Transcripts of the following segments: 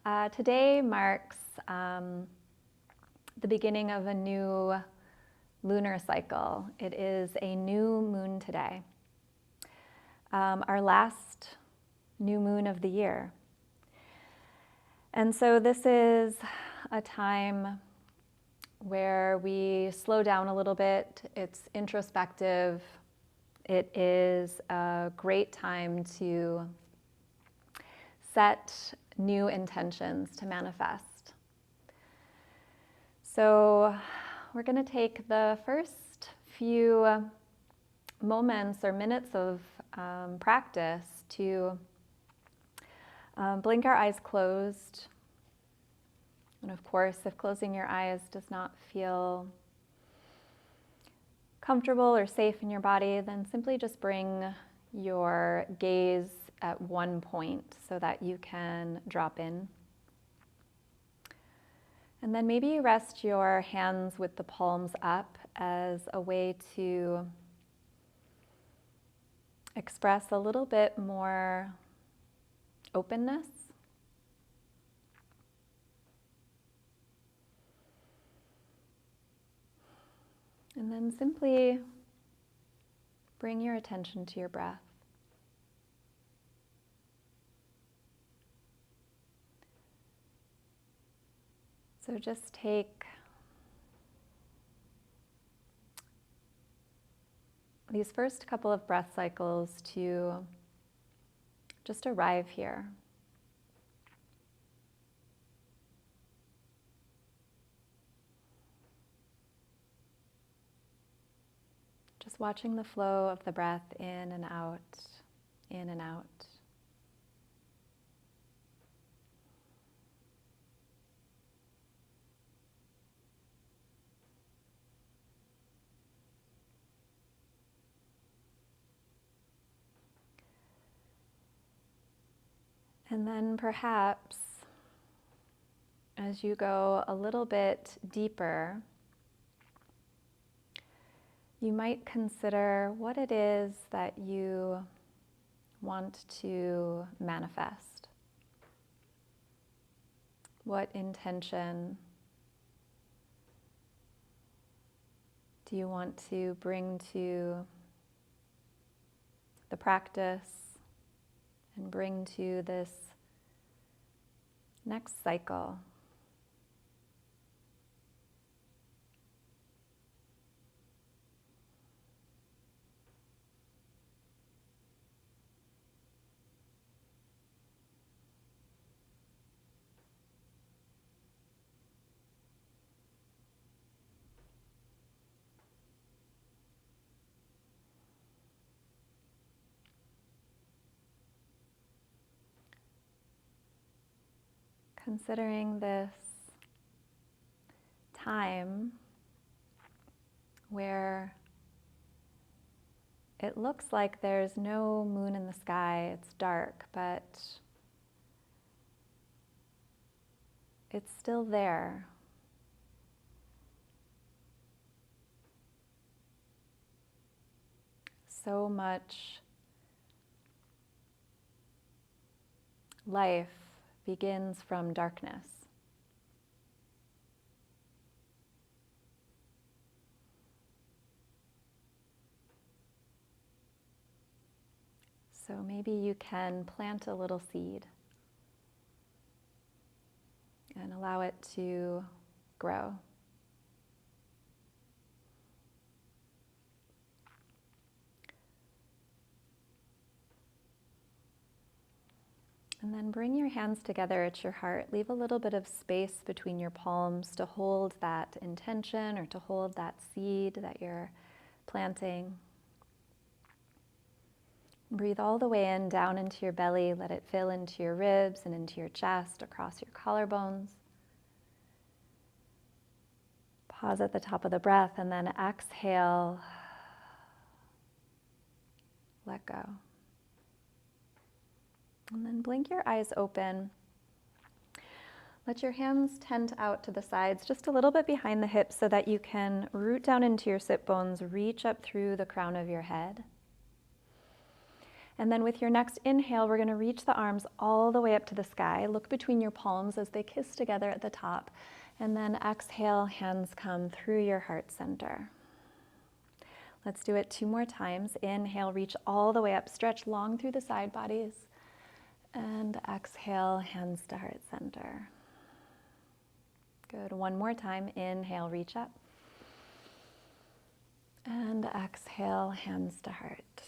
Today marks the beginning of a new lunar cycle. It is a new moon today, our last new moon of the year. And so this is a time where we slow down a little bit. It's introspective. It is a great time to set new intentions to manifest. So we're going to take the first few moments or minutes of practice to blink our eyes closed. And of course, if closing your eyes does not feel comfortable or safe in your body, then simply just bring your gaze at one point so that you can drop in. And then maybe you rest your hands with the palms up as a way to express a little bit more openness. And then simply bring your attention to your breath. So just take these first couple of breath cycles to just arrive here. Just watching the flow of the breath in and out, in and out. And then perhaps as you go a little bit deeper, you might consider what it is that you want to manifest. What intention do you want to bring to the practice and bring to this next cycle? Considering this time where it looks like there's no moon in the sky, it's dark, but it's still there. So much life begins from darkness. So maybe you can plant a little seed and allow it to grow. And then bring your hands together at your heart. Leave a little bit of space between your palms to hold that intention or to hold that seed that you're planting. Breathe all the way in, down into your belly. Let it fill into your ribs and into your chest, across your collarbones. Pause at the top of the breath and then exhale. Let go. And then blink your eyes open. Let your hands tend out to the sides, just a little bit behind the hips so that you can root down into your sit bones, reach up through the crown of your head. And then with your next inhale, we're going to reach the arms all the way up to the sky. Look between your palms as they kiss together at the top. And then exhale, hands come through your heart center. Let's do it 2 more times. Inhale, reach all the way up, stretch long through the side bodies. And exhale, hands to heart center. Good. 1 more time. Inhale, reach up. And exhale, hands to heart.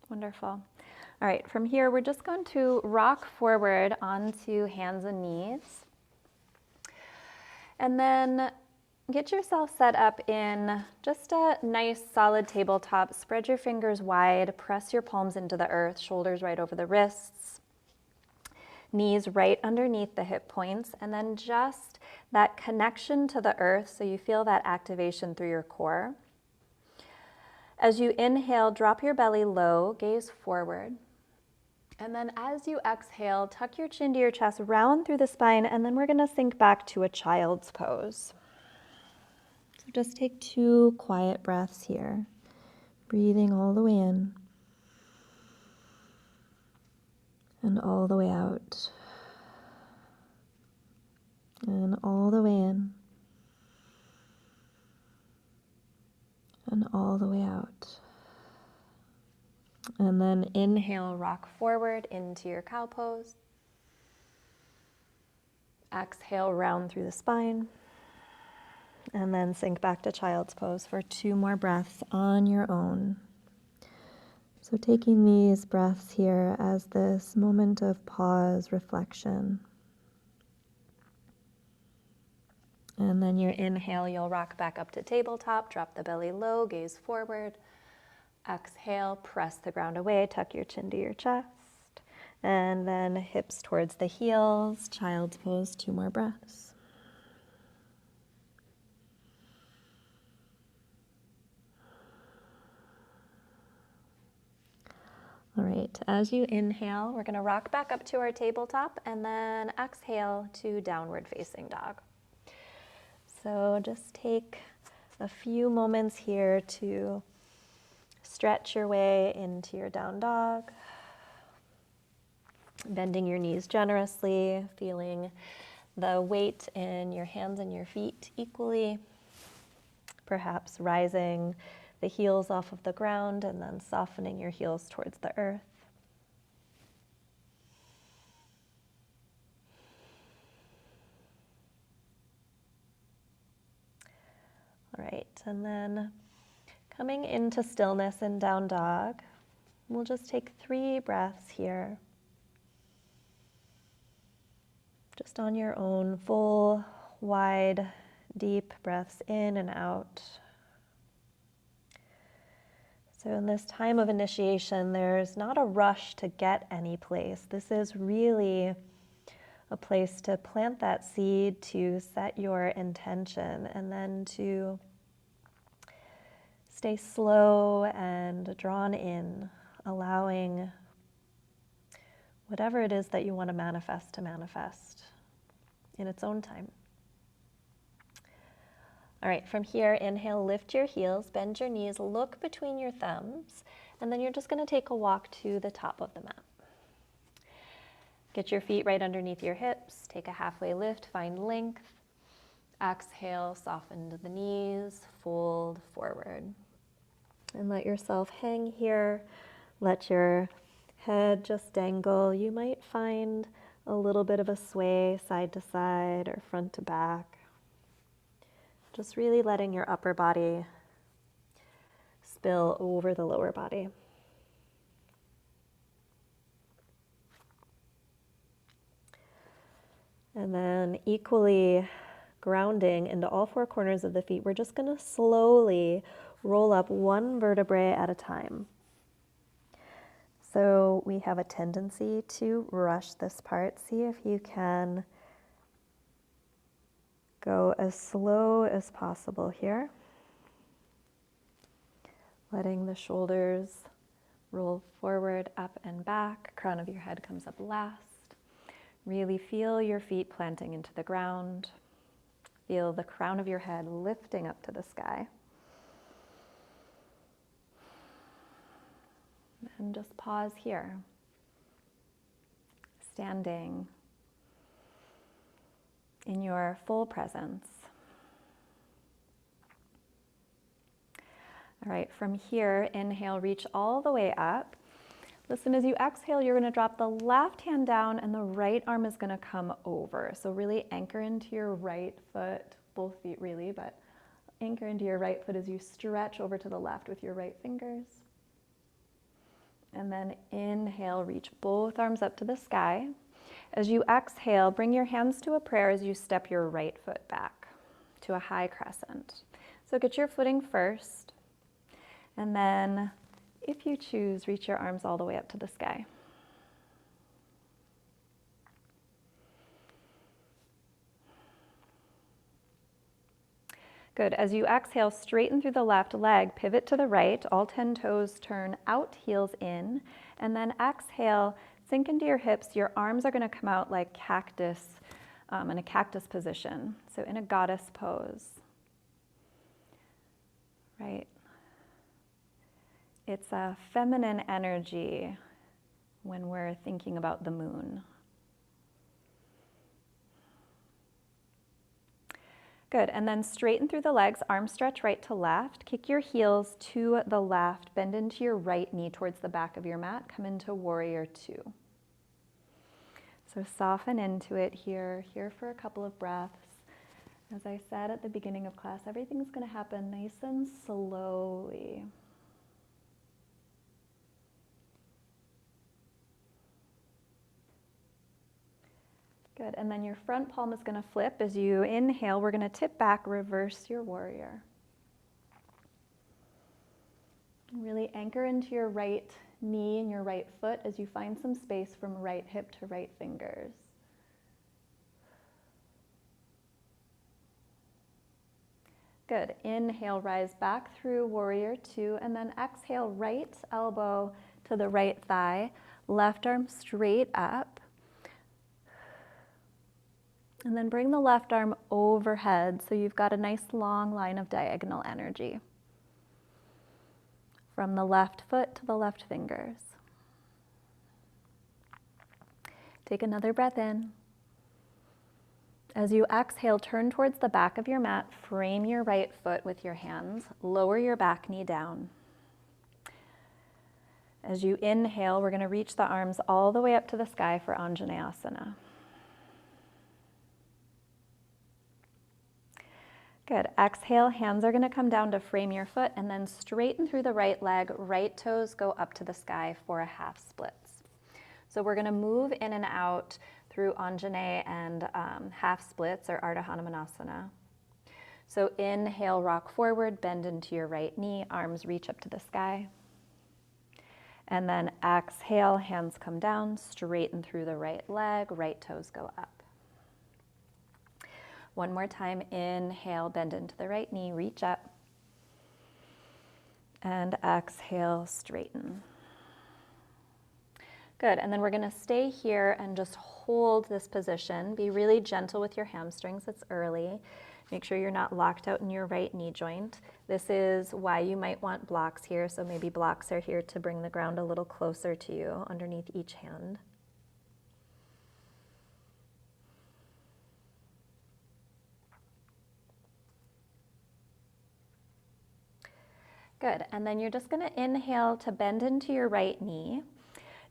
Wonderful. All right, from here, we're just going to rock forward onto hands and knees. And then get yourself set up in just a nice solid tabletop. Spread your fingers wide, press your palms into the earth, shoulders right over the wrists, knees right underneath the hip points, and then just that connection to the earth so you feel that activation through your core. As you inhale, drop your belly low, gaze forward. And then as you exhale, tuck your chin to your chest, round through the spine, and then we're going to sink back to a child's pose. So just take 2 quiet breaths here, breathing all the way in and all the way out, and all the way in and all the way out. And then inhale, rock forward into your cow pose. Exhale, round through the spine. And then sink back to child's pose for 2 more breaths on your own. So taking these breaths here as this moment of pause, reflection. And then your inhale, you'll rock back up to tabletop, drop the belly low, gaze forward. Exhale, press the ground away, tuck your chin to your chest. And then hips towards the heels, child's pose, 2 more breaths. All right, as you inhale, we're going to rock back up to our tabletop and then exhale to downward facing dog. So just take a few moments here to stretch your way into your down dog, bending your knees generously, feeling the weight in your hands and your feet equally, perhaps rising the heels off of the ground and then softening your heels towards the earth. All right, and then coming into stillness in down dog, we'll just take 3 breaths here. Just on your own, full, wide, deep breaths in and out. So in this time of initiation, there's not a rush to get any place. This is really a place to plant that seed, to set your intention, and then to stay slow and drawn in, allowing whatever it is that you want to manifest in its own time. All right, from here, inhale, lift your heels, bend your knees, look between your thumbs, and then you're just going to take a walk to the top of the mat. Get your feet right underneath your hips, take a halfway lift, find length. Exhale, soften to the knees, fold forward. And let yourself hang here. Let your head just dangle. You might find a little bit of a sway side to side or front to back. Just really letting your upper body spill over the lower body. And then equally grounding into all 4 corners of the feet, we're just going to slowly roll up 1 vertebrae at a time. So we have a tendency to rush this part. See if you can go as slow as possible here. Letting the shoulders roll forward, up and back. Crown of your head comes up last. Really feel your feet planting into the ground. Feel the crown of your head lifting up to the sky. And just pause here, standing in your full presence. All right, from here, inhale, reach all the way up. Listen, as you exhale, you're going to drop the left hand down and the right arm is going to come over. So really anchor into your right foot, both feet really, but anchor into your right foot as you stretch over to the left with your right fingers. And then inhale, reach both arms up to the sky. As you exhale, bring your hands to a prayer as you step your right foot back to a high crescent. So get your footing first, and then if you choose, reach your arms all the way up to the sky. Good. As you exhale, straighten through the left leg, pivot to the right, all 10 toes turn out, heels in, and then exhale, sink into your hips. Your arms are going to come out like cactus, in a cactus position, so in a goddess pose, right? It's a feminine energy when we're thinking about the moon. Good, and then straighten through the legs, arm stretch right to left, kick your heels to the left, bend into your right knee towards the back of your mat, come into warrior two. So soften into it here for a couple of breaths. As I said at the beginning of class, everything's going to happen nice and slowly. Good, and then your front palm is going to flip. As you inhale, we're going to tip back, reverse your warrior. Really anchor into your right knee and your right foot as you find some space from right hip to right fingers. Good, inhale, rise back through warrior two, and then exhale, right elbow to the right thigh, left arm straight up. And then bring the left arm overhead so you've got a nice long line of diagonal energy. From the left foot to the left fingers. Take another breath in. As you exhale, turn towards the back of your mat, frame your right foot with your hands, lower your back knee down. As you inhale, we're going to reach the arms all the way up to the sky for Anjaneyasana. Good. Exhale, hands are going to come down to frame your foot and then straighten through the right leg. Right toes go up to the sky for a half splits. So we're going to move in and out through Anjaney and half splits or Ardha Hanumanasana. So inhale, rock forward, bend into your right knee, arms reach up to the sky. And then exhale, hands come down, straighten through the right leg, right toes go up. One more time, inhale, bend into the right knee, reach up. And exhale, straighten. Good, and then we're gonna stay here and just hold this position. Be really gentle with your hamstrings, it's early. Make sure you're not locked out in your right knee joint. This is why you might want blocks here, so maybe blocks are here to bring the ground a little closer to you underneath each hand. Good, and then you're just gonna inhale to bend into your right knee.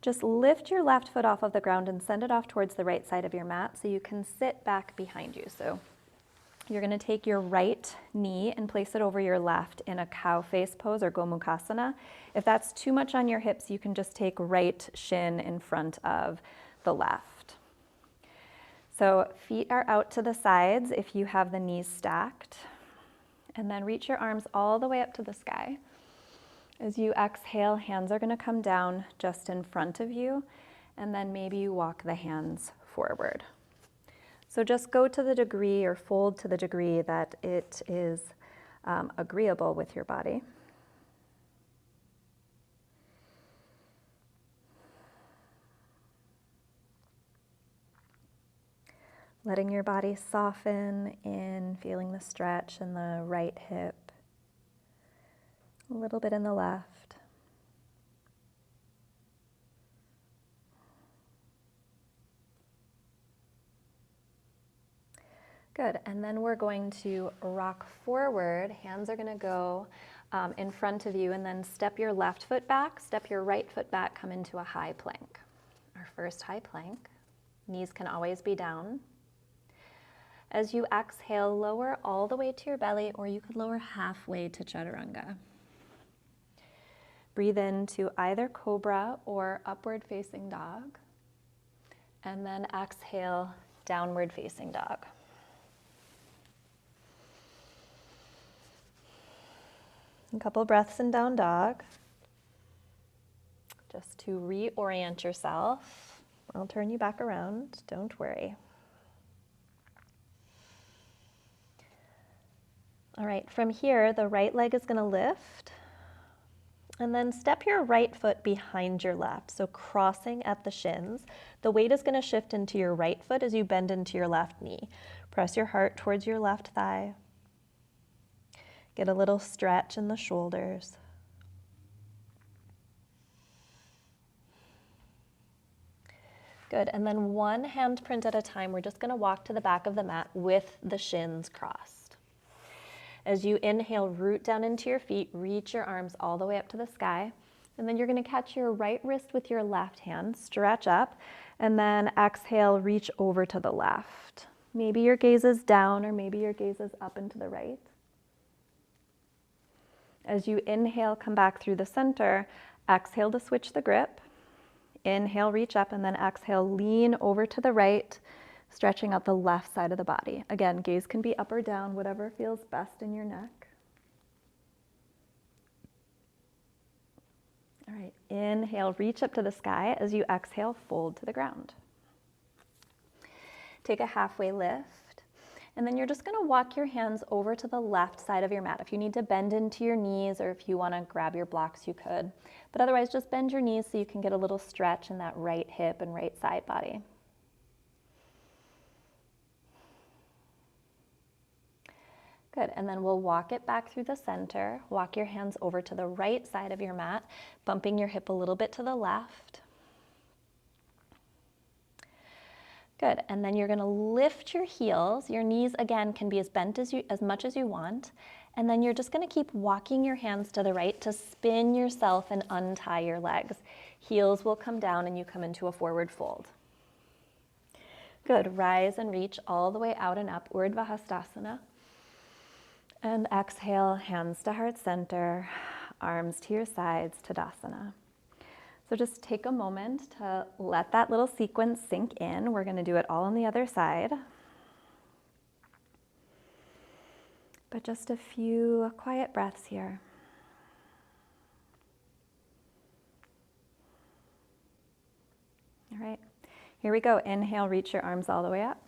Just lift your left foot off of the ground and send it off towards the right side of your mat so you can sit back behind you. So you're gonna take your right knee and place it over your left in a cow face pose or Gomukhasana. If that's too much on your hips, you can just take right shin in front of the left. So feet are out to the sides if you have the knees stacked. And then reach your arms all the way up to the sky. As you exhale, hands are going to come down just in front of you, and then maybe you walk the hands forward. So just go to the degree or fold to the degree that it is agreeable with your body. Letting your body soften in, feeling the stretch in the right hip, a little bit in the left. Good, and then we're going to rock forward. Hands are gonna go in front of you, and then step your left foot back, step your right foot back, come into a high plank. Our first high plank. Knees can always be down. As you exhale, lower all the way to your belly, or you could lower halfway to chaturanga. Breathe into either cobra or upward facing dog, and then exhale, downward facing dog. A couple breaths in down dog, just to reorient yourself. I'll turn you back around, don't worry. All right, from here, the right leg is gonna lift, and then step your right foot behind your left, so crossing at the shins. The weight is gonna shift into your right foot as you bend into your left knee. Press your heart towards your left thigh. Get a little stretch in the shoulders. Good, and then one handprint at a time, we're just gonna walk to the back of the mat with the shins crossed. As you inhale, root down into your feet, reach your arms all the way up to the sky, and then you're gonna catch your right wrist with your left hand, stretch up, and then exhale, reach over to the left. Maybe your gaze is down, or maybe your gaze is up and to the right. As you inhale, come back through the center, exhale to switch the grip. Inhale, reach up, and then exhale, lean over to the right, stretching out the left side of the body. Again, gaze can be up or down, whatever feels best in your neck. All right, inhale, reach up to the sky. As you exhale, fold to the ground. Take a halfway lift. And then you're just gonna walk your hands over to the left side of your mat. If you need to bend into your knees, or if you wanna grab your blocks, you could. But otherwise, just bend your knees so you can get a little stretch in that right hip and right side body. Good, and then we'll walk it back through the center. Walk your hands over to the right side of your mat, bumping your hip a little bit to the left. Good, and then you're gonna lift your heels. Your knees, again, can be as bent as much as you want. And then you're just gonna keep walking your hands to the right to spin yourself and untie your legs. Heels will come down and you come into a forward fold. Good, rise and reach all the way out and up, Urdhva Hastasana. And exhale, hands to heart center, arms to your sides, Tadasana. So just take a moment to let that little sequence sink in. We're gonna do it all on the other side. But just a few quiet breaths here. All right, here we go. Inhale, reach your arms all the way up.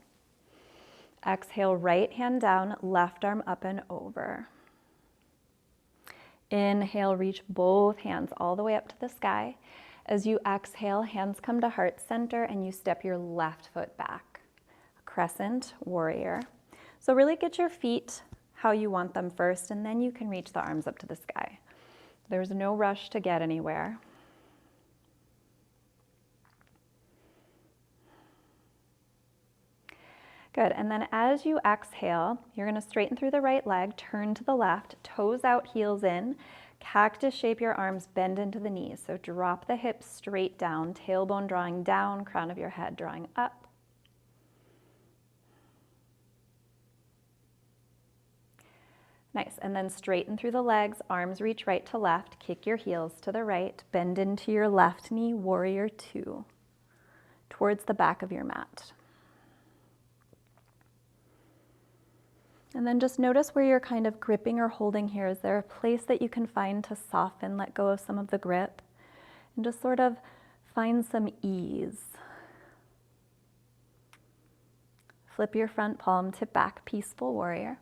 Exhale, right hand down, left arm up and over. Inhale, reach both hands all the way up to the sky. As you exhale, hands come to heart center and you step your left foot back. Crescent warrior. So really get your feet how you want them first, and then you can reach the arms up to the sky. There's no rush to get anywhere. Good, and then as you exhale, you're gonna straighten through the right leg, turn to the left, toes out, heels in. Cactus shape your arms, bend into the knees. So drop the hips straight down, tailbone drawing down, crown of your head drawing up. Nice, and then straighten through the legs, arms reach right to left, kick your heels to the right, bend into your left knee, warrior two, towards the back of your mat. And then just notice where you're kind of gripping or holding here. Is there a place that you can find to soften, let go of some of the grip, and just sort of find some ease? Flip your front palm, tip back, peaceful warrior.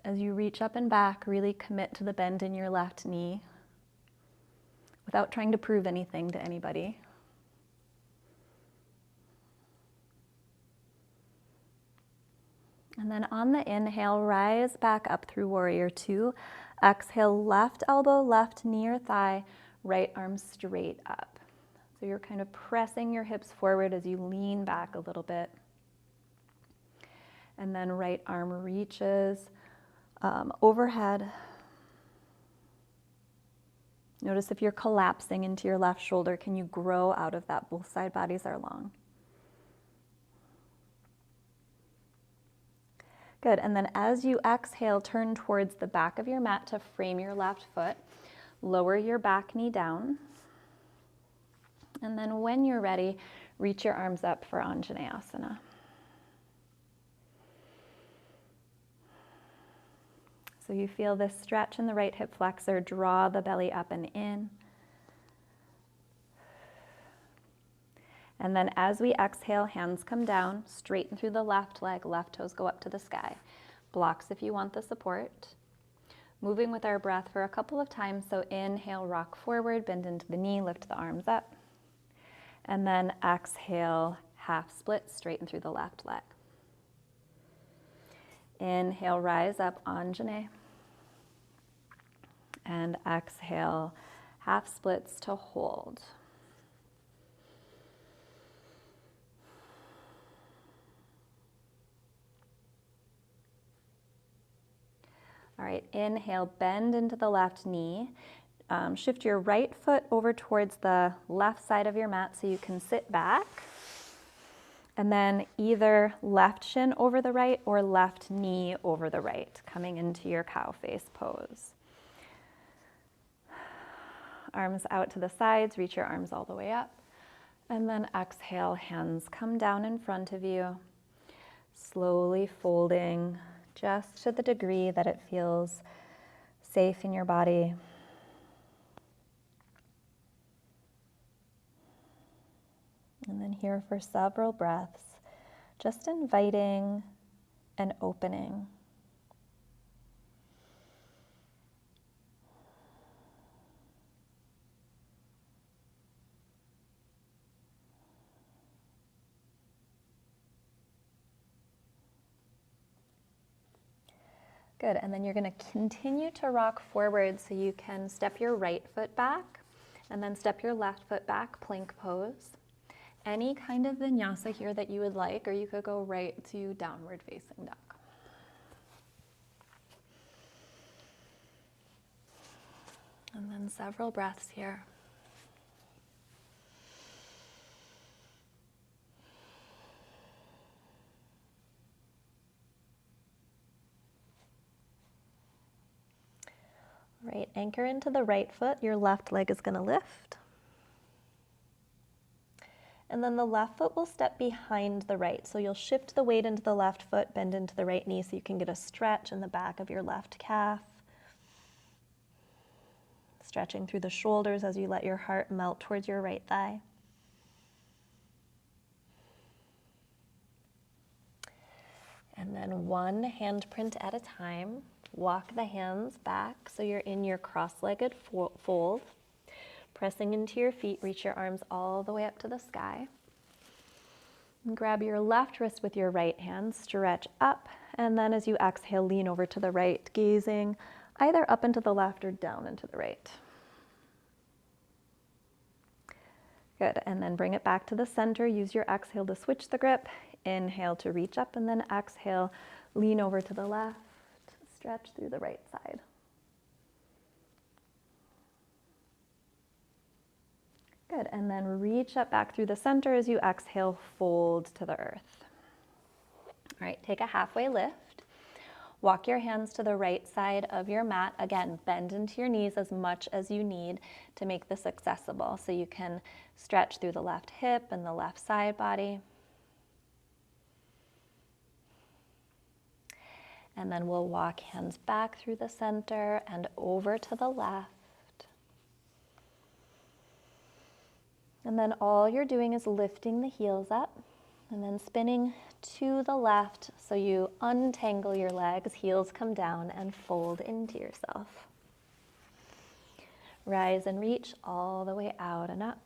As you reach up and back, really commit to the bend in your left knee without trying to prove anything to anybody. And then on the inhale, rise back up through warrior two. Exhale, left elbow, left knee or thigh, right arm straight up. So you're kind of pressing your hips forward as you lean back a little bit. And then right arm reaches overhead. Notice if you're collapsing into your left shoulder, can you grow out of that? Both side bodies are long. Good, and then as you exhale, turn towards the back of your mat to frame your left foot. Lower your back knee down. And then when you're ready, reach your arms up for Anjaneyasana. So you feel this stretch in the right hip flexor, draw the belly up and in. And then as we exhale, hands come down, straighten through the left leg, left toes go up to the sky. Blocks if you want the support. Moving with our breath for a couple of times. So inhale, rock forward, bend into the knee, lift the arms up. And then exhale, half split, straighten through the left leg. Inhale, rise up, Anjane. And exhale, half splits to hold. All right, inhale, bend into the left knee. Shift your right foot over towards the left side of your mat so you can sit back. And then either left shin over the right or left knee over the right, coming into your cow face pose. Arms out to the sides, reach your arms all the way up. And then exhale, hands come down in front of you, slowly folding just to the degree that it feels safe in your body. And then here for several breaths, just inviting and opening. Good, and then you're going to continue to rock forward so you can step your right foot back and then step your left foot back, plank pose. Any kind of vinyasa here that you would like, or you could go right to downward facing dog. And then several breaths here. Right, anchor into the right foot. Your left leg is going to lift. And then the left foot will step behind the right. So you'll shift the weight into the left foot, bend into the right knee so you can get a stretch in the back of your left calf. Stretching through the shoulders as you let your heart melt towards your right thigh. And then one handprint at a time. Walk the hands back so you're in your cross-legged fold. Pressing into your feet, reach your arms all the way up to the sky. And grab your left wrist with your right hand, stretch up, and then as you exhale, lean over to the right, gazing either up into the left or down into the right. Good, and then bring it back to the center. Use your exhale to switch the grip. Inhale to reach up, and then exhale, lean over to the left, stretch through the right side. Good, and then reach up back through the center as you exhale, fold to the earth. All right, take a halfway lift. Walk your hands to the right side of your mat. Again, bend into your knees as much as you need to make this accessible. So you can stretch through the left hip and the left side body. And then we'll walk hands back through the center and over to the left. And then all you're doing is lifting the heels up and then spinning to the left so you untangle your legs, heels come down and fold into yourself. Rise and reach all the way out and up.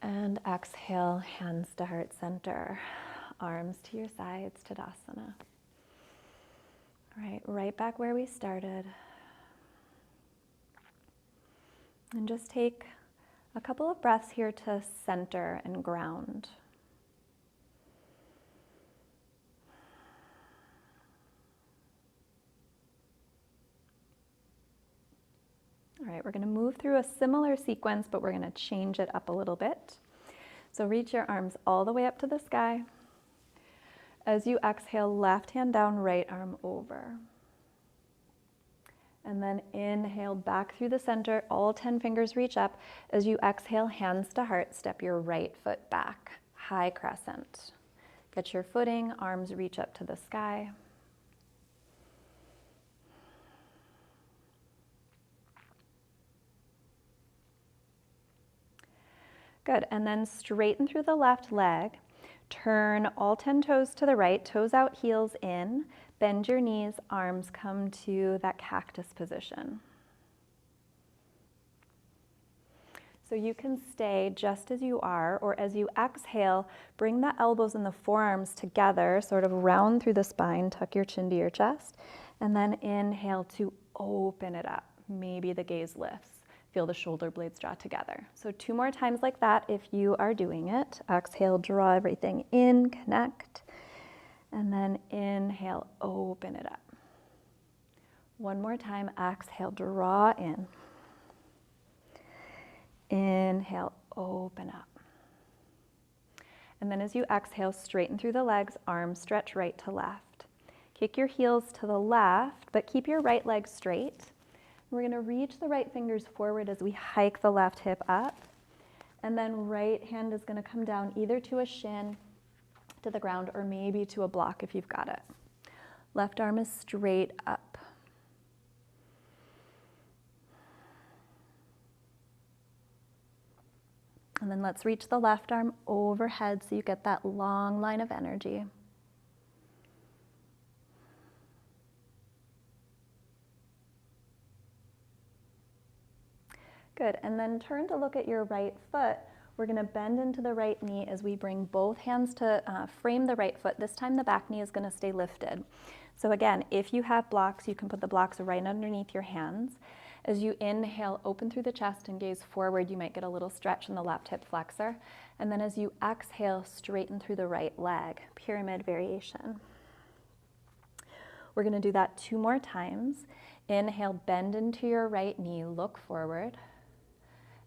And exhale, hands to heart center, arms to your sides, Tadasana. All right, right back where we started. And just take a couple of breaths here to center and ground. right, we're going to move through a similar sequence, but we're going to change it up a little bit. So reach your arms all the way up to the sky. As you exhale, left hand down, right arm over. And then inhale back through the center, all 10 fingers reach up. As you exhale, hands to heart, step your right foot back, high crescent. Get your footing, arms reach up to the sky. Good, and then straighten through the left leg. Turn all 10 toes to the right, toes out, heels in. Bend your knees, arms come to that cactus position. So you can stay just as you are, or as you exhale, bring the elbows and the forearms together, sort of round through the spine, tuck your chin to your chest, and then inhale to open it up. Maybe the gaze lifts. Feel the shoulder blades draw together. So 2 more times like that if you are doing it. Exhale, draw everything in, connect, and then inhale, open it up. 1 more time, exhale, draw in. Inhale, open up. And then as you exhale, straighten through the legs, arms stretch right to left. Kick your heels to the left, but keep your right leg straight. We're going to reach the right fingers forward as we hike the left hip up. And then right hand is going to come down either to a shin, to the ground, or maybe to a block if you've got it. Left arm is straight up. And then let's reach the left arm overhead so you get that long line of energy. Good, and then turn to look at your right foot. We're going to bend into the right knee as we bring both hands to frame the right foot. This time the back knee is going to stay lifted. So again, if you have blocks, you can put the blocks right underneath your hands. As you inhale, open through the chest and gaze forward. You might get a little stretch in the left hip flexor. And then as you exhale, straighten through the right leg, pyramid variation. We're going to do that 2 more times. Inhale, bend into your right knee, look forward.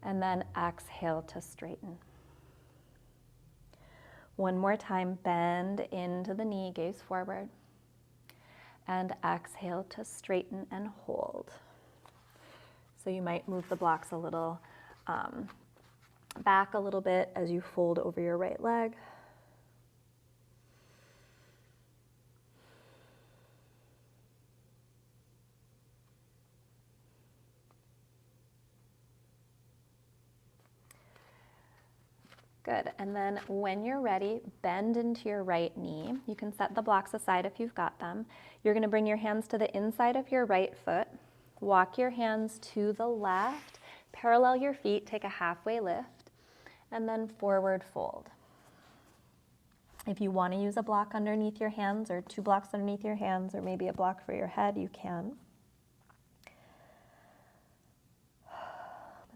And then exhale to straighten. 1 more time, bend into the knee, gaze forward. And exhale to straighten and hold. So you might move the blocks a little back a little bit as you fold over your right leg. Good, and then when you're ready, bend into your right knee. You can set the blocks aside if you've got them. You're going to bring your hands to the inside of your right foot. Walk your hands to the left, parallel your feet, take a halfway lift, and then forward fold. If you want to use a block underneath your hands, or 2 blocks underneath your hands, or maybe a block for your head, you can.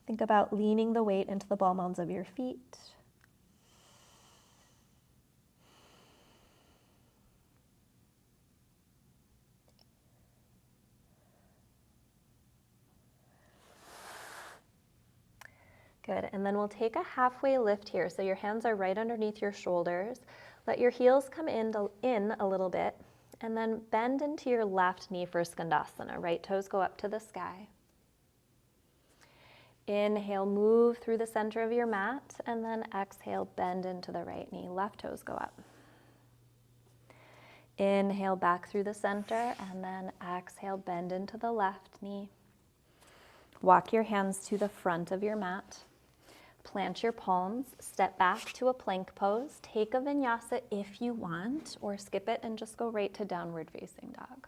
Think about leaning the weight into the ball mounds of your feet. Good, and then we'll take a halfway lift here. So your hands are right underneath your shoulders. Let your heels come in a little bit, and then bend into your left knee for Skandasana. Right toes go up to the sky. Inhale, move through the center of your mat, and then exhale, bend into the right knee. Left toes go up. Inhale, back through the center, and then exhale, bend into the left knee. Walk your hands to the front of your mat. Plant your palms, step back to a plank pose. Take a vinyasa if you want, or skip it and just go right to downward facing dog.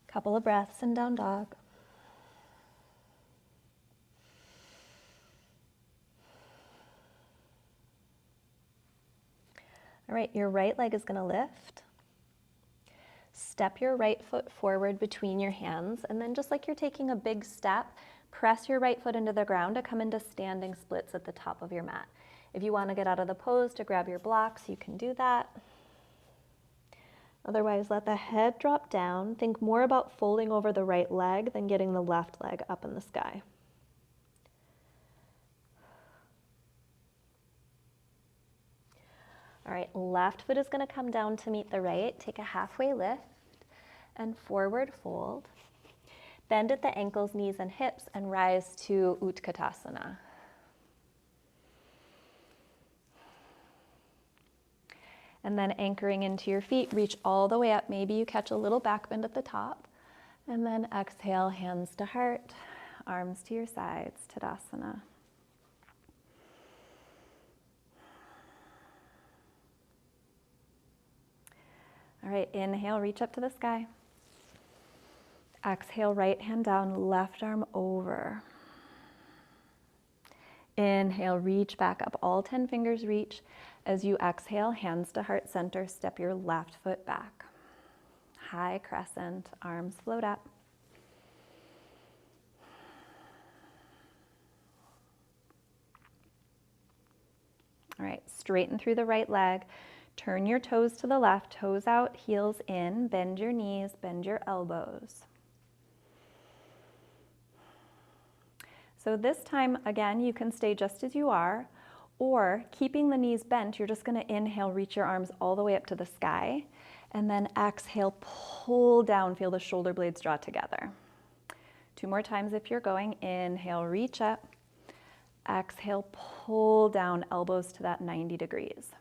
Couple of breaths in down dog. All right, your right leg is going to lift. Step your right foot forward between your hands, and then just like you're taking a big step, press your right foot into the ground to come into standing splits at the top of your mat. If you want to get out of the pose to grab your blocks, you can do that. Otherwise, let the head drop down. Think more about folding over the right leg than getting the left leg up in the sky. All right, left foot is going to come down to meet the right. Take a halfway lift and forward fold. Bend at the ankles, knees, and hips and rise to Utkatasana. And then anchoring into your feet, reach all the way up. Maybe you catch a little back bend at the top. And then exhale, hands to heart, arms to your sides, Tadasana. All right, inhale, reach up to the sky. Exhale, right hand down, left arm over. Inhale, reach back up, all 10 fingers reach. As you exhale, hands to heart center, step your left foot back. High crescent, arms float up. All right, straighten through the right leg. Turn your toes to the left, toes out, heels in, bend your knees, bend your elbows. So this time, again, you can stay just as you are, or keeping the knees bent, you're just gonna inhale, reach your arms all the way up to the sky, and then exhale, pull down, feel the shoulder blades draw together. 2 more times if you're going. Inhale, reach up. Exhale, pull down, elbows to that 90 degrees.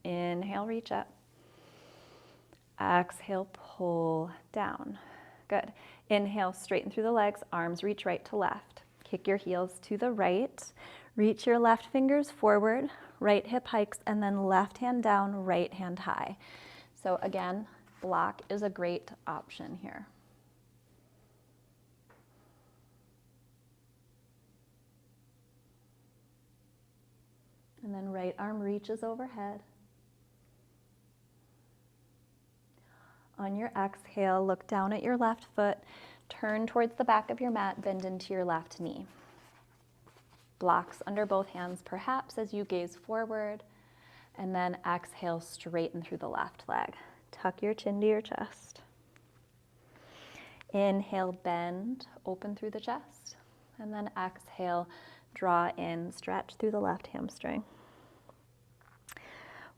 Inhale, reach up. Exhale, pull down. Good. Inhale, straighten through the legs, arms reach right to left. Kick your heels to the right. Reach your left fingers forward, right hip hikes, and then left hand down, right hand high. So again, block is a great option here. And then right arm reaches overhead. On your exhale, look down at your left foot, turn towards the back of your mat, bend into your left knee. Blocks under both hands, perhaps, as you gaze forward, and then exhale, straighten through the left leg. Tuck your chin to your chest. Inhale, bend, open through the chest, and then exhale, draw in, stretch through the left hamstring.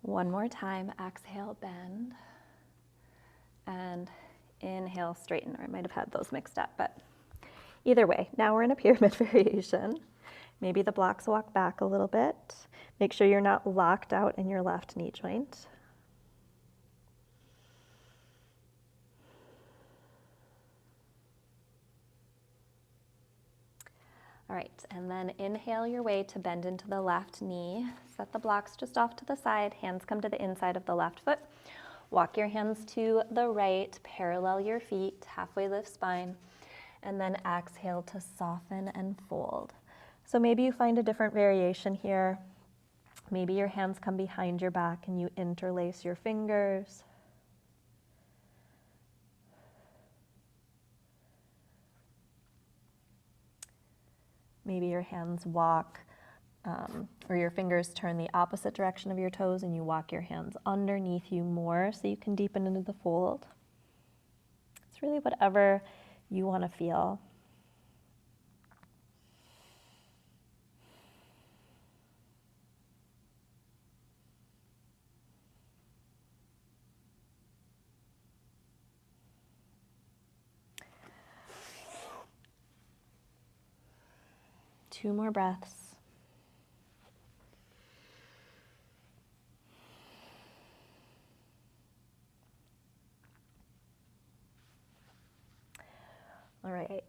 One more time, exhale, bend. And inhale, straighten, or I might have had those mixed up, but either way, now we're in a pyramid variation. Maybe the blocks walk back a little bit. Make sure you're not locked out in your left knee joint. All right, and then inhale your way to bend into the left knee. Set the blocks just off to the side, hands come to the inside of the left foot. Walk your hands to the right, parallel your feet, halfway lift spine, and then exhale to soften and fold. So maybe you find a different variation here. Maybe your hands come behind your back and you interlace your fingers. Maybe your hands walk or your fingers turn the opposite direction of your toes and you walk your hands underneath you more so you can deepen into the fold. It's really whatever you want to feel. Two more breaths. All right.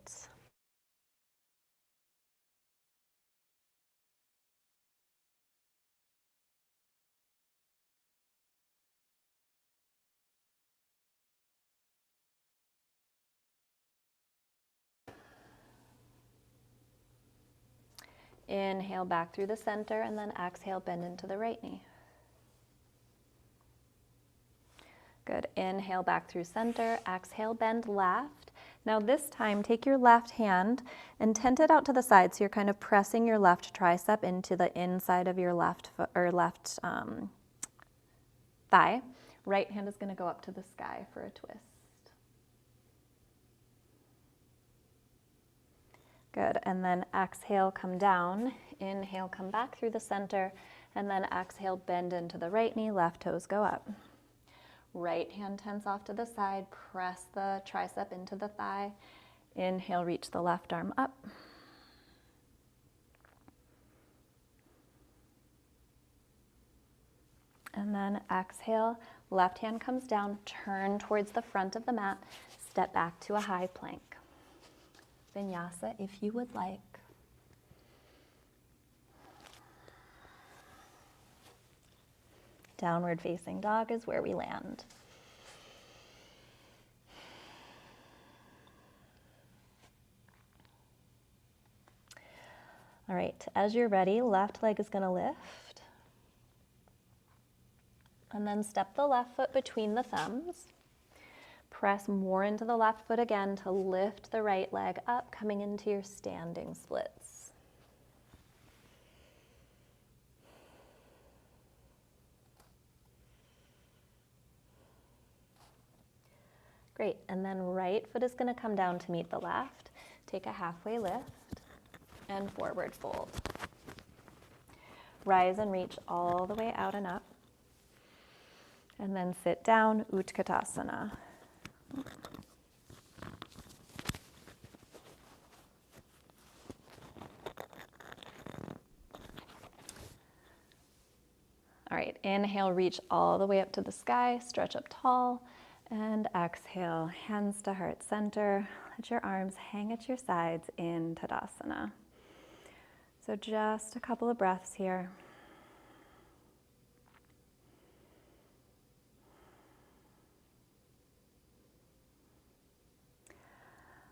Inhale back through the center and then exhale, bend into the right knee. Good. Inhale back through center, exhale, bend left. Now this time, take your left hand and tent it out to the side, so you're kind of pressing your left tricep into the inside of your left foot or left thigh. Right hand is going to go up to the sky for a twist. Good, and then exhale, come down. Inhale, come back through the center, and then exhale, bend into the right knee, left toes go up. Right hand tents off to the side, press the tricep into the thigh. Inhale, reach the left arm up. And then exhale, left hand comes down, turn towards the front of the mat, step back to a high plank. Vinyasa if you would like. Downward facing dog is where we land. All right, as you're ready, left leg is going to lift. And then step the left foot between the thumbs. Press more into the left foot again to lift the right leg up, coming into your standing splits. Great, and then right foot is going to come down to meet the left. Take a halfway lift and forward fold. Rise and reach all the way out and up. And then sit down, Utkatasana. All right, inhale, reach all the way up to the sky, stretch up tall, and exhale, hands to heart center. Let your arms hang at your sides in Tadasana. So just a couple of breaths here.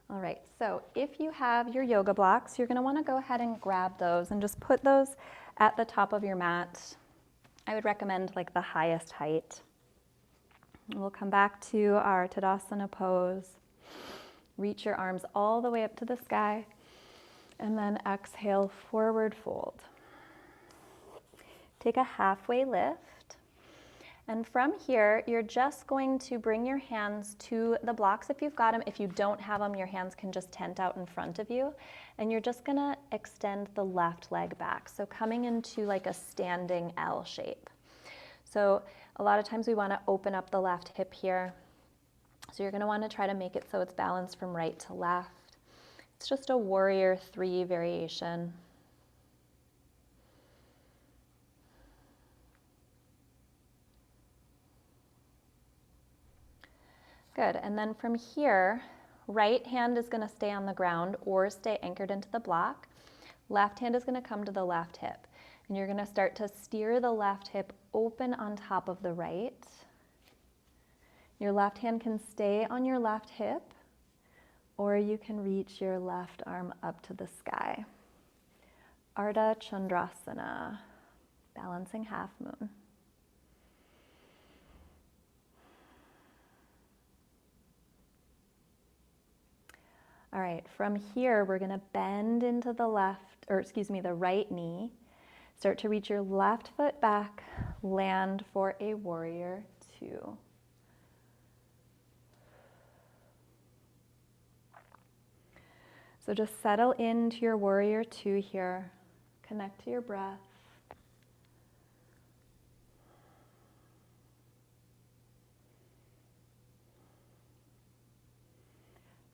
All right, so if you have your yoga blocks, you're going to want to go ahead and grab those and just put those at the top of your mat. I would recommend like the highest height. We'll come back to our Tadasana pose. Reach your arms all the way up to the sky, and then exhale, forward fold. Take a halfway lift. And from here, you're just going to bring your hands to the blocks if you've got them. If you don't have them, your hands can just tent out in front of you. And you're just gonna extend the left leg back. So coming into like a standing L shape. So a lot of times we wanna open up the left hip here. So you're gonna wanna try to make it so it's balanced from right to left. It's just a warrior 3 variation. Good, and then from here, right hand is gonna stay on the ground or stay anchored into the block. Left hand is gonna come to the left hip. And you're gonna start to steer the left hip open on top of the right. Your left hand can stay on your left hip, or you can reach your left arm up to the sky. Ardha Chandrasana, balancing half moon. All right, from here, we're gonna bend into the the right knee. Start to reach your left foot back, land for a warrior 2. So just settle into your warrior 2 here. Connect to your breath.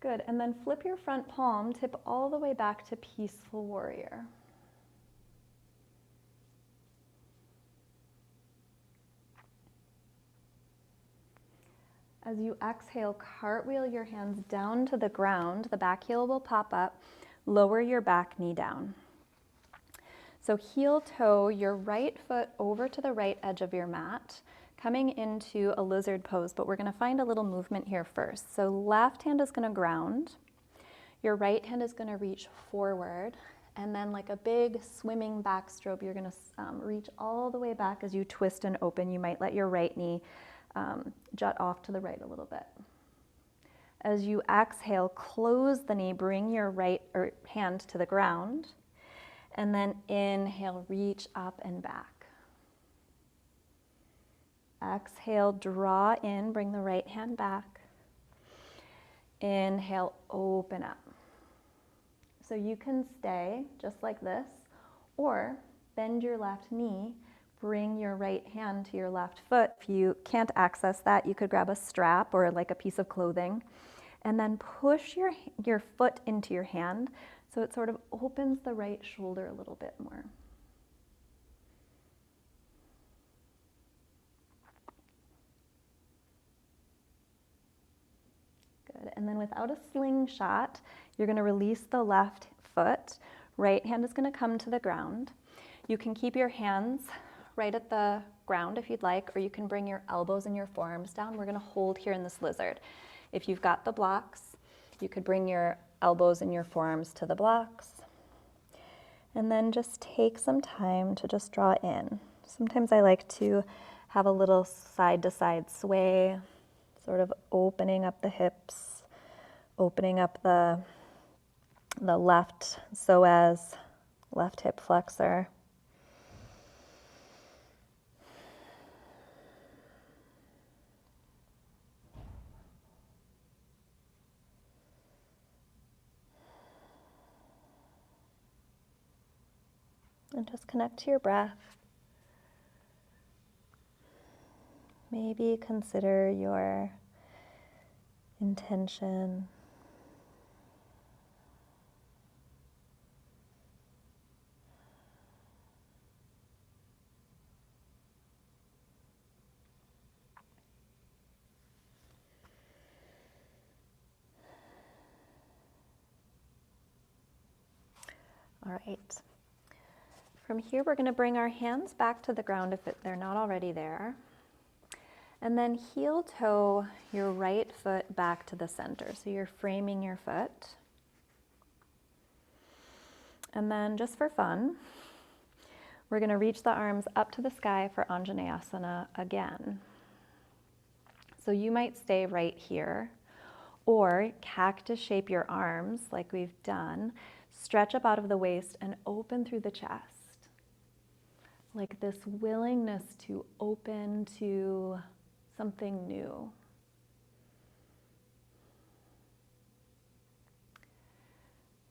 Good, and then flip your front palm, tip all the way back to peaceful warrior. As you exhale, cartwheel your hands down to the ground. The back heel will pop up. Lower your back knee down. So heel toe your right foot over to the right edge of your mat, coming into a lizard pose, but we're gonna find a little movement here first. So left hand is gonna ground, your right hand is gonna reach forward, and then like a big swimming backstroke, you're gonna reach all the way back as you twist and open. You might let your right knee jut off to the right a little bit. As you exhale, close the knee, bring your right hand to the ground, and then inhale, reach up and back. Exhale, draw in, bring the right hand back. Inhale, open up. So you can stay just like this, or bend your left knee, bring your right hand to your left foot. If you can't access that, you could grab a strap or like a piece of clothing, and then push your foot into your hand so it sort of opens the right shoulder a little bit more. Good. And then without a slingshot, you're going to release the left foot. Right hand is going to come to the ground. You can keep your hands right at the ground if you'd like, or you can bring your elbows and your forearms down. We're going to hold here in this lizard. If you've got the blocks, you could bring your elbows and your forearms to the blocks. And then just take some time to just draw in. Sometimes I like to have a little side-to-side sway, sort of opening up the hips, opening up the left psoas, left hip flexor. And just connect to your breath. Maybe consider your intention. All right. From here, we're going to bring our hands back to the ground if they're not already there. And then heel toe your right foot back to the center. So you're framing your foot. And then just for fun, we're going to reach the arms up to the sky for Anjaneyasana again. So you might stay right here, or cactus shape your arms like we've done. Stretch up out of the waist and open through the chest. Like this willingness to open to something new.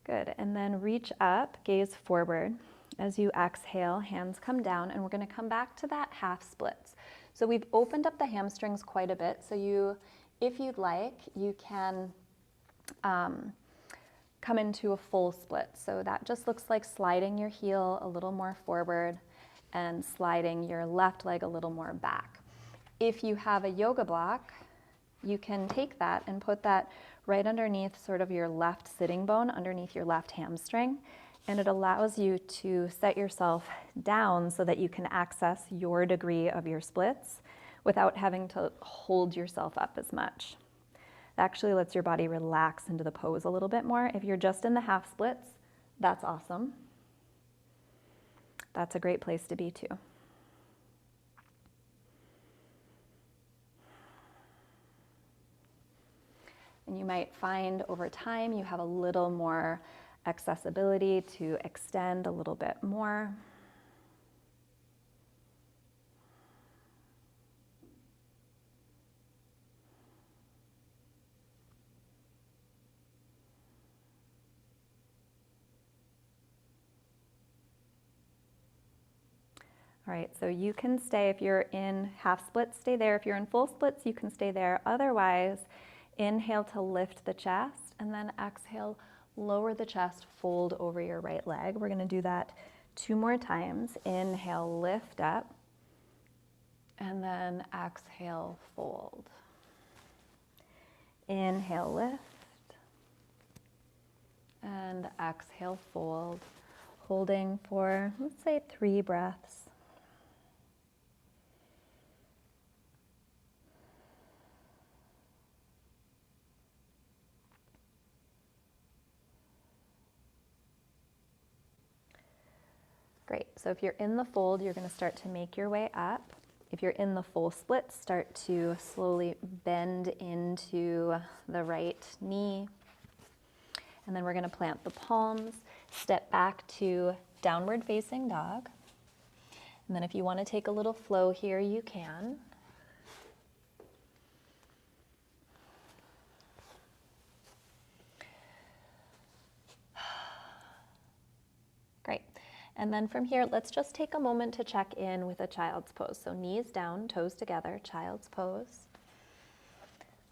Good, and then reach up, gaze forward. As you exhale, hands come down, and we're going to come back to that half splits. So we've opened up the hamstrings quite a bit, so if you'd like, you can come into a full split. So that just looks like sliding your heel a little more forward and sliding your left leg a little more back. If you have a yoga block, you can take that and put that right underneath sort of your left sitting bone, underneath your left hamstring, and it allows you to set yourself down so that you can access your degree of your splits without having to hold yourself up as much. It actually lets your body relax into the pose a little bit more. If you're just in the half splits, that's awesome. That's a great place to be too. And you might find over time you have a little more accessibility to extend a little bit more. All right, so you can stay, if you're in half splits, stay there. If you're in full splits, you can stay there. Otherwise, inhale to lift the chest, and then exhale, lower the chest, fold over your right leg. We're gonna do that 2 more times. Inhale, lift up, and then exhale, fold. Inhale, lift, and exhale, fold. Holding for, let's say, 3 breaths. Great, so if you're in the fold, you're gonna start to make your way up. If you're in the full split, start to slowly bend into the right knee. And then we're going to plant the palms, step back to downward facing dog. And then if you want to take a little flow here, you can. Great. And then from here, let's just take a moment to check in with a child's pose. So knees down, toes together, child's pose.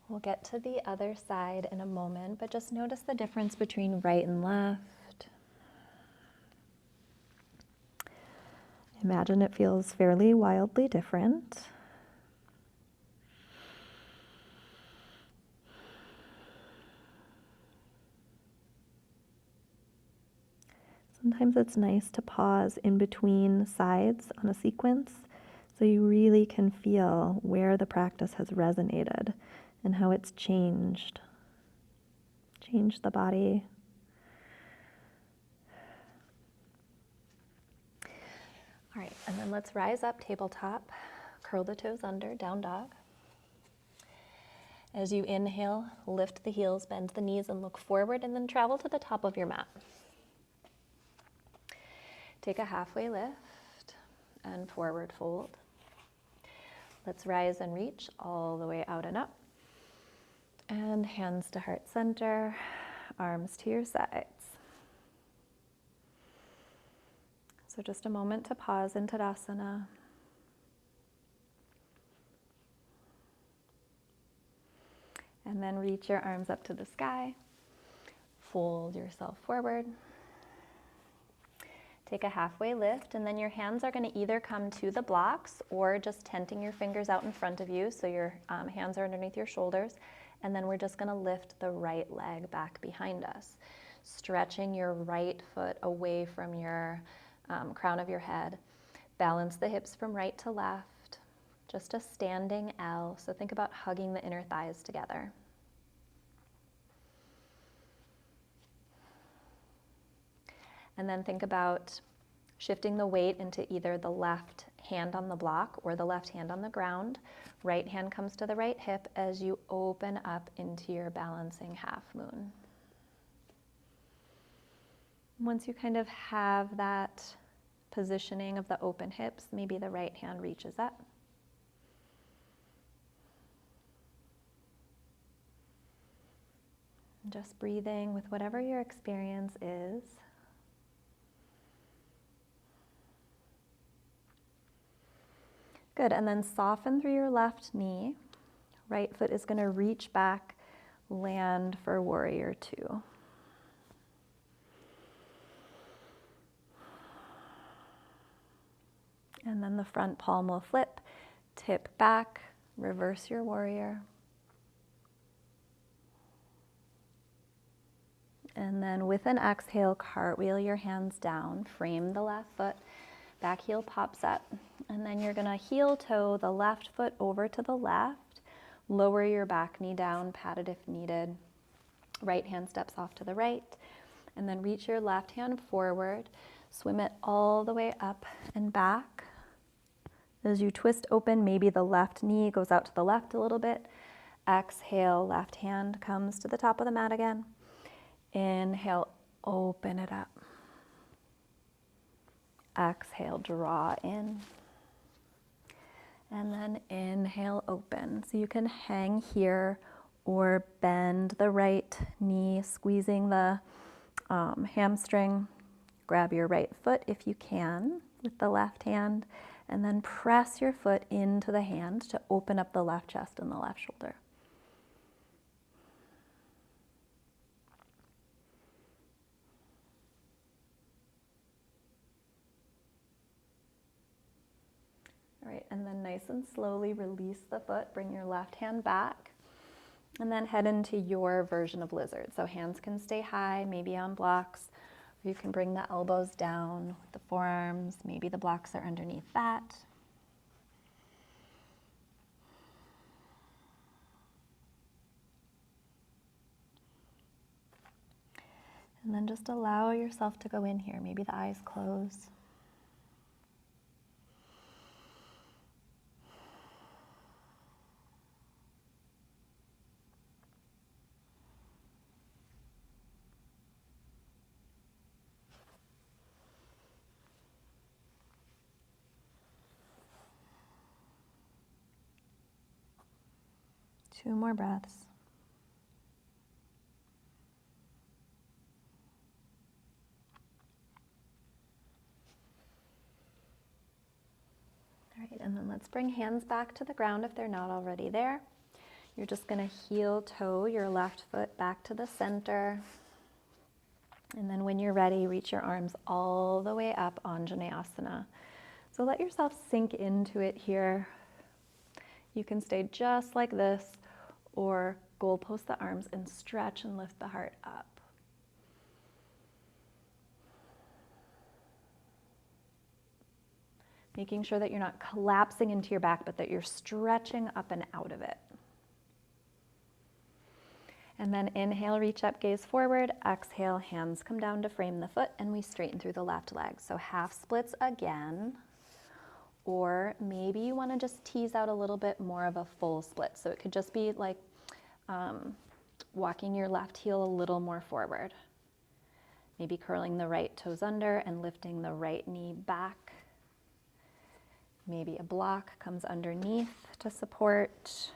We'll get to the other side in a moment, but just notice the difference between right and left. Imagine it feels fairly wildly different. Sometimes it's nice to pause in between sides on a sequence so you really can feel where the practice has resonated and how it's changed the body. All right, and then let's rise up, tabletop, curl the toes under, down dog. As you inhale, lift the heels, bend the knees, and look forward, and then travel to the top of your mat. Take a halfway lift and forward fold. Let's rise and reach all the way out and up. And hands to heart center, arms to your sides. So just a moment to pause in Tadasana. And then reach your arms up to the sky. Fold yourself forward. Take a halfway lift, and then your hands are going to either come to the blocks or just tenting your fingers out in front of you so your hands are underneath your shoulders. And then we're just going to lift the right leg back behind us, stretching your right foot away from your crown of your head. Balance the hips from right to left, just a standing L. So think about hugging the inner thighs together. And then think about shifting the weight into either the left hand on the block or the left hand on the ground. Right hand comes to the right hip as you open up into your balancing half moon. Once you kind of have that positioning of the open hips, maybe the right hand reaches up. Just breathing with whatever your experience is. Good, and then soften through your left knee. Right foot is going to reach back, land for warrior two. And then the front palm will flip, tip back, reverse your warrior. And then with an exhale, cartwheel your hands down, frame the left foot, back heel pops up. And then you're going to heel toe the left foot over to the left, lower your back knee down, pat it if needed. Right hand steps off to the right, and then reach your left hand forward, swim it all the way up and back. As you twist open, maybe the left knee goes out to the left a little bit. Exhale, left hand comes to the top of the mat again. Inhale, open it up. Exhale, draw in. And then inhale, open. So you can hang here or bend the right knee, squeezing the hamstring. Grab your right foot if you can with the left hand, and then press your foot into the hand to open up the left chest and the left shoulder. All right, and then nice and slowly release the foot, bring your left hand back, and then head into your version of lizard. So hands can stay high, maybe on blocks, or you can bring the elbows down with the forearms, maybe the blocks are underneath that. And then just allow yourself to go in here, maybe the eyes close. 2 more breaths. All right, and then let's bring hands back to the ground if they're not already there. You're just going to heel toe your left foot back to the center. And then when you're ready, reach your arms all the way up, Anjaneyasana. So let yourself sink into it here. You can stay just like this, or goalpost the arms and stretch and lift the heart up. Making sure that you're not collapsing into your back, but that you're stretching up and out of it. And then inhale, reach up, gaze forward. Exhale, hands come down to frame the foot, and we straighten through the left leg. So half splits again. Or maybe you want to just tease out a little bit more of a full split. So it could just be like walking your left heel a little more forward. Maybe curling the right toes under and lifting the right knee back. Maybe a block comes underneath to support.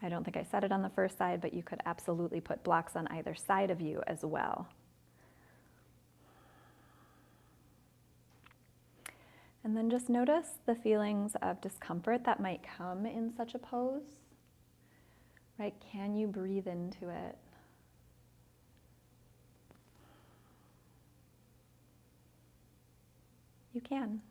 I don't think I said it on the first side, but you could absolutely put blocks on either side of you as well. And then just notice the feelings of discomfort that might come in such a pose, right? Can you breathe into it? You can.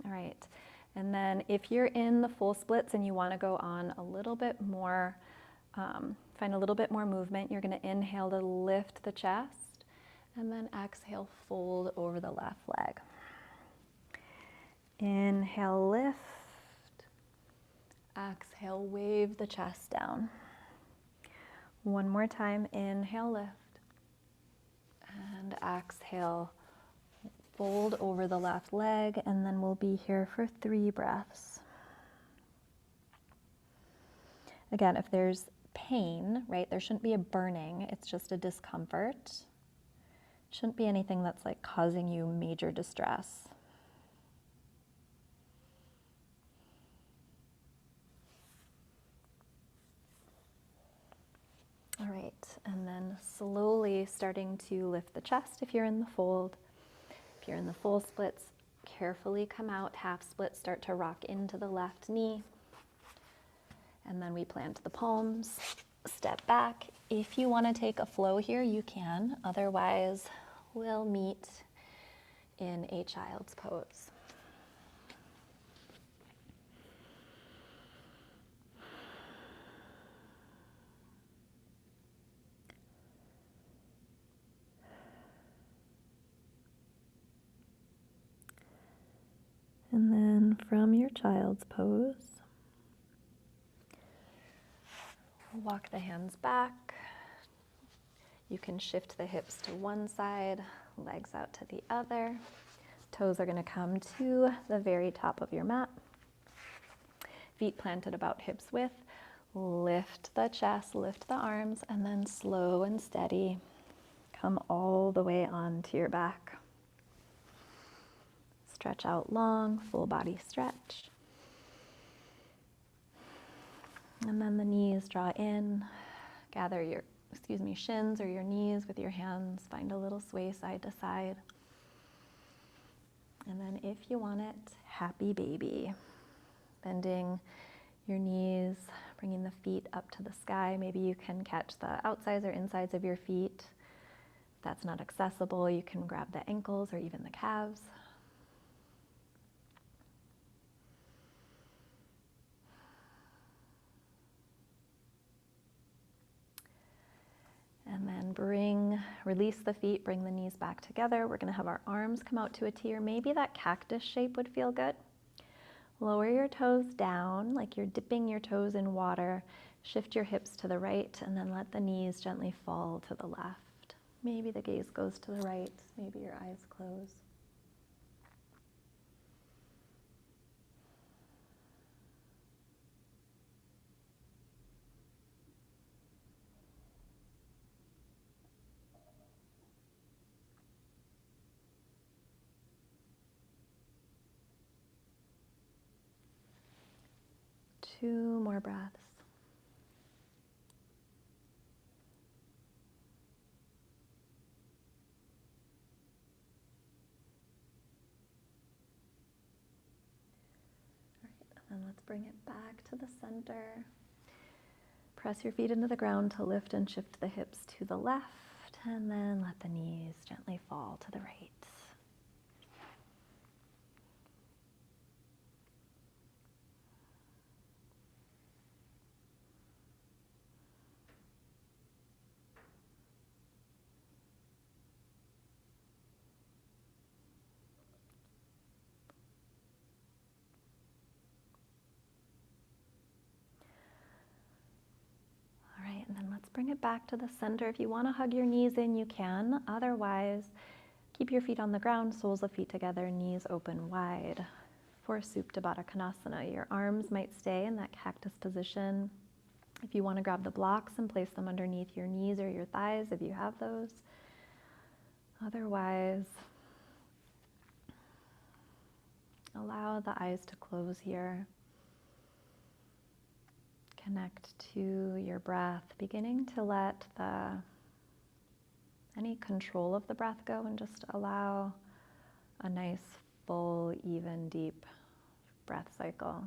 All right, and then if you're in the full splits and you want to go on a little bit more, find a little bit more movement, you're going to inhale to lift the chest, and then exhale, fold over the left leg. Inhale, lift. Exhale, wave the chest down. One more time, inhale, lift. And exhale, fold over the left leg, and then we'll be here for 3 breaths. Again, if there's pain, right, there shouldn't be a burning, it's just a discomfort. Shouldn't be anything that's like causing you major distress. All right, and then slowly starting to lift the chest if you're in the fold. If you're in the full splits, carefully come out, half split, start to rock into the left knee. And then we plant the palms, step back. If you want to take a flow here, you can. Otherwise, we'll meet in a child's pose. And then from your child's pose, walk the hands back. You can shift the hips to one side, legs out to the other. Toes are going to come to the very top of your mat. Feet planted about hips width. Lift the chest, lift the arms, and then slow and steady, come all the way onto your back. Stretch out long, full body stretch. And then the knees draw in. Gather your, shins or your knees with your hands. Find a little sway side to side. And then if you want it, happy baby. Bending your knees, bringing the feet up to the sky. Maybe you can catch the outsides or insides of your feet. If that's not accessible, you can grab the ankles or even the calves. And then release the feet, bring the knees back together. We're going to have our arms come out to a T, or maybe that cactus shape would feel good. Lower your toes down like you're dipping your toes in water. Shift your hips to the right, and then let the knees gently fall to the left. Maybe the gaze goes to the right, maybe your eyes close. 2 more breaths. All right, and then let's bring it back to the center. Press your feet into the ground to lift and shift the hips to the left, and then let the knees gently fall to the right. And then let's bring it back to the center. If you want to hug your knees in, you can. Otherwise, keep your feet on the ground, soles of feet together, knees open wide for Supta Baddha Konasana. Your arms might stay in that cactus position. If you want to grab the blocks and place them underneath your knees or your thighs, if you have those. Otherwise, allow the eyes to close here. Connect to your breath, beginning to let any control of the breath go and just allow a nice, full, even, deep breath cycle.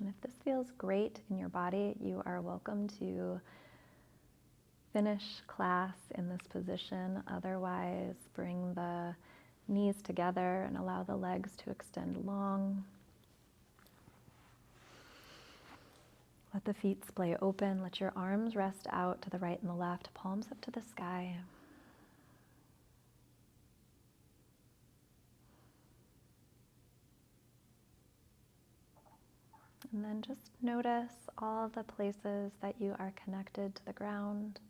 And if this feels great in your body, you are welcome to finish class in this position. Otherwise, bring the knees together and allow the legs to extend long. Let the feet splay open. Let your arms rest out to the right and the left, palms up to the sky. And then just notice all the places that you are connected to the ground.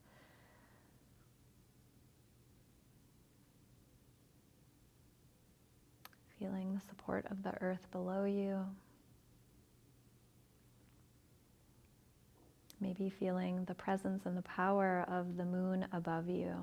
Feeling the support of the earth below you. Maybe feeling the presence and the power of the moon above you.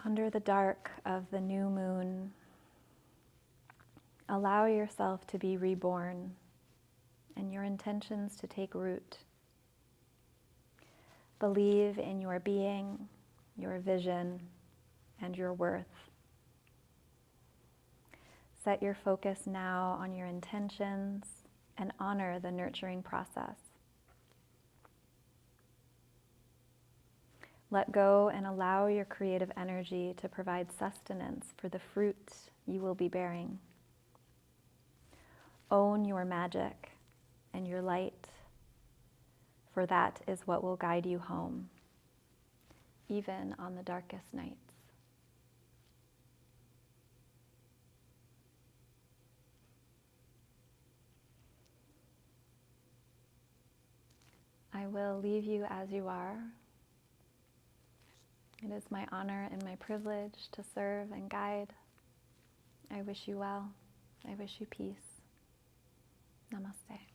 Under the dark of the new moon, allow yourself to be reborn and your intentions to take root. Believe in your being, your vision, and your worth. Set your focus now on your intentions and honor the nurturing process. Let go and allow your creative energy to provide sustenance for the fruit you will be bearing. Own your magic and your light, for that is what will guide you home. even on the darkest nights. I will leave you as you are. It is my honor and my privilege to serve and guide. I wish you well. I wish you peace. Namaste.